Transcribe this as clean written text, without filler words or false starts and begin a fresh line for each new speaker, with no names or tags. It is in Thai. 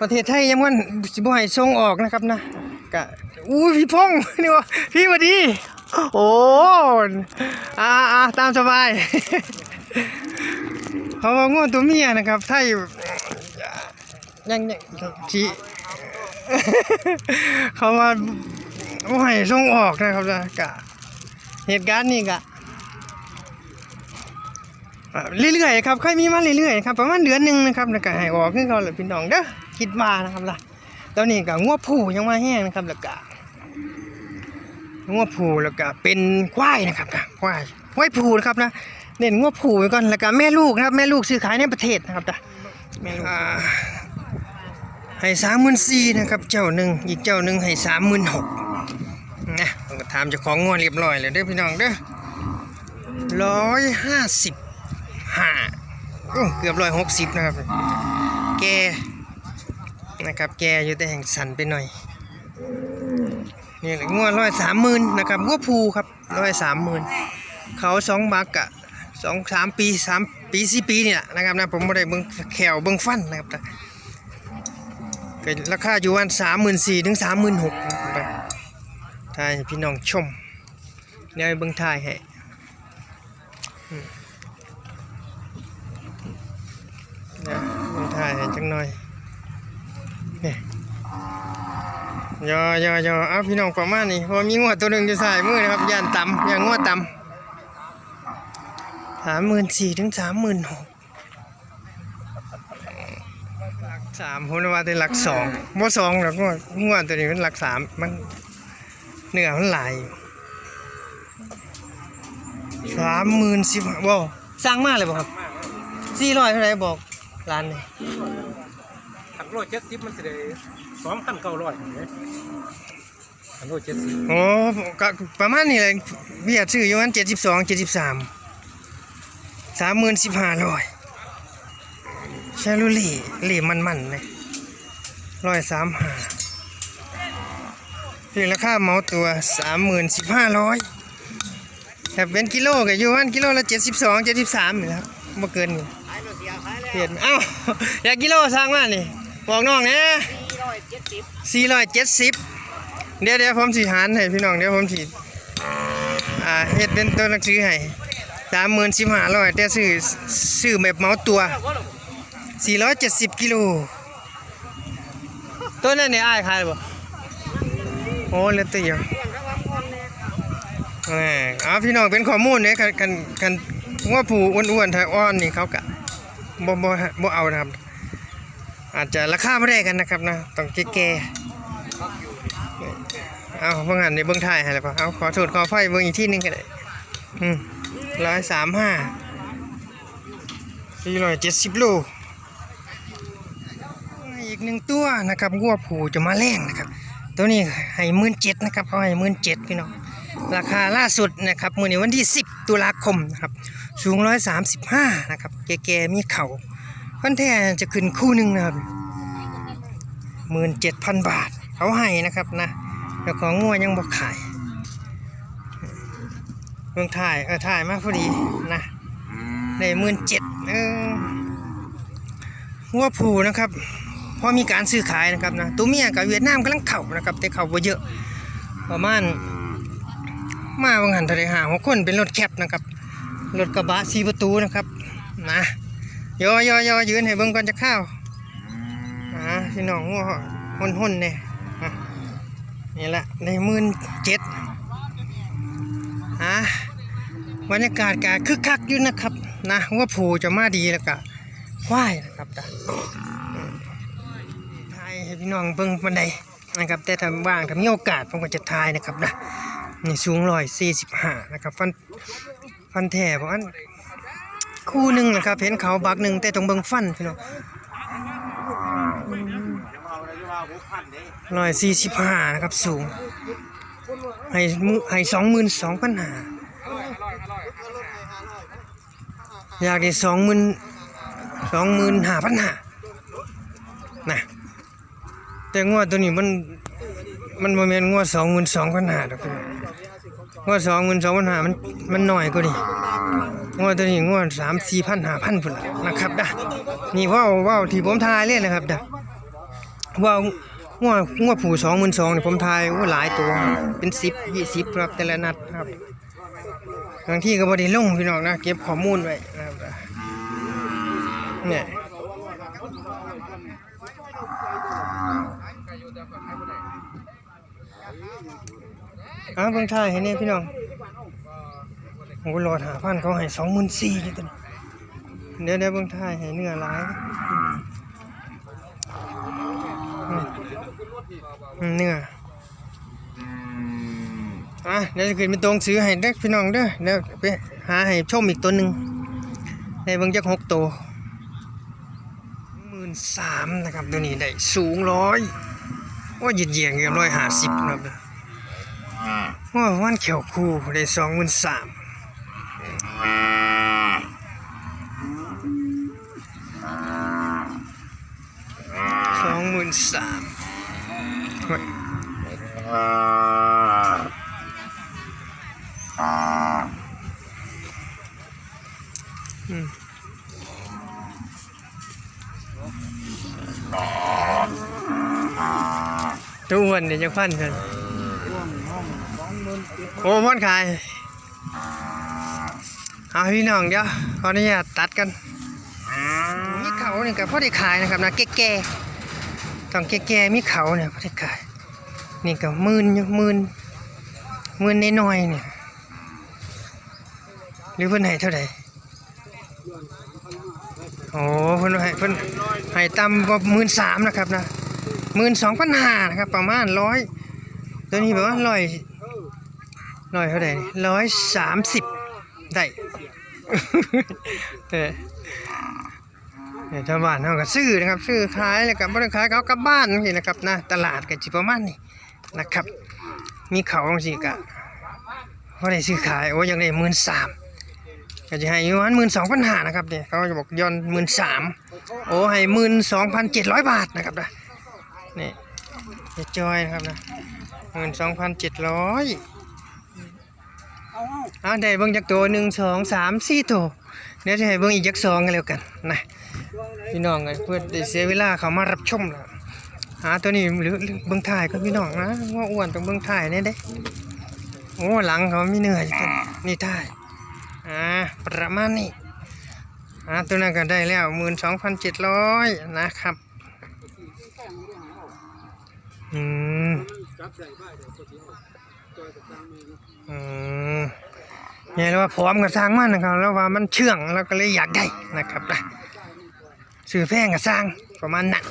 ประเทศไทยยังวันบ่ให้ส่งออกนะครับนะกะอู้พี่พงษ์นี่วะพี่สวัสดีโอ้ตามสบายเขาว่าง่วงตัวเมียนะครับไทยยังที่เขาว่าบ่ให้ส่งออกนะครับนะกะเหตุการณ์นี้กะเรื่อยๆครับค่อยมีมาเรื่อยๆครับประมาณเดือนนึงนะครับแล้วก็ให้ออกขึ้นเขาเลยพี่น้องเด้อคิดว่านะครับล่ะตอนนี้ก็งัวผู้ยังมาแห้งนะครับแล้วก็งัวผู้แล้วก็เป็นควายนะครับควายผู้นะครับนะเน้นงัวผู้ไว้ก่อนแล้วก็แม่ลูกนะครับแม่ลูกซื้อขายในประเทศนะครับแม่ลูกให้34,000นะครับเจ้านึงอีกเจ้านึงให้36,000นะผมก็ถามเจ้าของงัวเรียบร้อยแล้วเด้อพี่น้องเด้อ155เกือบ160นะครับแกนะครับแกอยู่แต่แห่งสันไปหน่อยนี่แหละงัว130,000นะครับงัวภูครับ130,000เขา2บักอะ2-3 ปี3 ปี 4 ปีนี่แหละนะครับนะผมไม่ได้เบิ่งแขวเบิ่งฟันนะครับก็ราคาอยู่วัน34,000 ถึง 36,000นะครับถ่ายให้พี่น้องชมเดี๋ยวเบิ่งถ่ายให้ถ่ายให้จังหน่อยนี่ยอเอาพี่น้องประมาณนี้พอมีงวดตัวหนึ่งอยู่ใส่มือนะครับย่านต่ำอย่างงวดต่ำ34,000 ถึง 36,000หลัก3ผมว่าแต่หลัก2บ่2หรอกงวดตัวนี้มันหลัก3มันเนื้อมันหลาย30,000บ่สร้างมาเลยบ่ครับ400เท่าไหร่บอกร้านนี่
170มันสิได้2,900เนี่ย170
โอ้ก็ประมาณนี้เลยเบียดซื้ออยู่มัน72 73 30,500ชาลูเล่มันเลย135ถึงราคาเมาตัว30,500ถ้าเป็นกิโลก็อยู่มันกิโลละ72 73นี่ครับบ่เกินนี่เห็นเอ้าอยากกิโลสร้างมานี่บอกน้องเนี่ย470เดี๋ยวผมสิหารให้พี่น้องเดี๋ยวผมสิเฮ็ดเป็นตัวหนังสือให้30,500แต่ซื้อแบบเมาตัว470กิโลตัวนั้นนี่อ้ายขายบ่โอ้เหลือตัวเดียวเอาพี่น้องเป็นข้อมูลเนี่ยกันงัวผู้อ้วนๆถ้าอ่อนนี่เขาก็บ่เอานะครับอาจจะราคาไม่ได้กันนะครับนะต้องแก่ๆเอาเบิ่งหันในเบิ่งถ่ายให้แล้วป่ะเอาขอโทษขอไฟเบิ่งอีกที่นึงก็ได้135 470โลอีก1ตัวนะครับงัวผู้จะมาแรงนะครับตัวนี้ให้17,000นะครับเขาให้17,000พี่น้องราคาล่าสุดนะครับมื้อนี้วันที่10 ตุลาคมนะครับสูง135นะครับแก่ๆมีเข่าพันแท้จะขึ้นคู่นึงนะครับ17,000 บาทเขาให้นะครับนะแล้วของงัวยังบ่ขายเบิ่งถ่ายมาพอดีนะได้17,000งัวผู้นะครับพอมีการซื้อขายนะครับนะตัวเมียกับเวียดนามกำลังเข้านะครับแต่เข้าบ่เยอะประมาณมาบางหันทะเล5-6คนเป็นรถแคปนะครับรถกระบะ4 ประตูนะครับนะยอยืนให้เบิ่งก่อนจะเข้าพี่น้องงัวหุ่นเนี่ยนี่แหละใน17,000บรรยากาศก็คึกคักอยู่นะครับนะว่าผู้จะมาดีแล้วก็ควายนะครับถ่ายให้พี่น้องเบิ่งบันไดนะครับแต่ถ้าว่างถ้ามีโอกาสผมก็จะถ่ายนะครับนะนี่สูง145นะครับฟันแท้เพราะอันคู่หนึ่งนะครับเห็นเขาบักหนึ่งแต่ต้องเบิ่งฟันพี่น้อง145นะครับสูงให้22,500อยากได้25,500นะแต่งัวตัวนี้มันบ่แม่นงัว22,500ดอกพี่งัว22,500มันน้อยกว่านี้งัวตัวนี้งัว3-4,000 5,000พุ่นล่ะนะครับนี่ว้าวที่ผมทายเลยนะครับ ว่างัวผู22,000นี่ผมทายโอ้หลายตัวเป็น10 20ครับแต่ละนัดครับบางที่ก็บ่ได้ลงพี่น้องนะเก็บข้อมูลไว้นะครับเนี่ยเบิ่งทายให้แน่พี่น้องโอ้หลอด5,000เขาให้24,000อยู่ตัวนี้เดี๋ยวเบิ่งทายให้เนื้อหลายเนื้อเดี๋ยวจะขึ้นไปตรงซื้อให้เด้อพี่น้องเด้อเดี๋ยวไปหาให้ชมอีกตัวหนึ่งให้เบิ่งจัก6 ตัว13,000นะครับตัวนี้ได้สูง100ว่าเหยียดๆเกือบ150ครับว่าวันเขียวคู่ได้23,000ตัวอ้วนเนี่ยจะพันกันโอ้พ่อนขายเอาพี่น้องเดี๋ยวขออนุญาตตัดกันมีเขาเนี่ยกับพ่อได้ขายนะครับนะแก่ๆต้องแก่ๆมีเขาเนี่ยพ่อได้ขายนี่ก็หมื่นน้อยๆเนี่ยหรือเพิ่นให้เท่าไหร่โอ้เพิ่นให้ต่ำกว่า13,000นะครับนะ12,500นะครับประมาณ100ตัวนี้แบบว่า100เท่าไหร่130ได้ชาวบ้านเขาก็ซื้อนะครับซื้อขายแล้วก็บ่ได้ขายเขากลับบ้านจังซี่นะครับนะตลาดก็สิประมาณนี้นะครับมีเขาจังซี่ก็บ่ได้ซื้อขายโอ้ยังได้13,000ก็จะให้อยู่ประมาณ12,500นะครับเนี่ยเขาจะบอกย้อน13,000โอ้ให้12,700 บาทนะครับนะนี่จะจอยนะครับนะ12,700ได้เบิ่งจักตัว1 2 3 4ตัวเดี๋ยวจะให้เบิ่งอีกจัก2กันแล้วกันนะพี่น้องกันเพื่อได้เสียเวลาเขามารับชมแล้วตัวนี้หรือเบิ่งถ่ายก็พี่น้องนะว่าอ้วนต้องเบิ่งถ่ายแน่เด้โอ้หลังเขามีเนื้ออยู่ตัวนี่ถ่ายประมาณนี้ตัวนั้นก็ได้แล้ว12,700นะครับเนี่ยเราว่าพร้อมกับสร้างมันนะครับแล้วว่ามันเชื่องแล้วก็เลยอยากได้นะครับนะซื้อแพงกับสร้างประมาณนั้น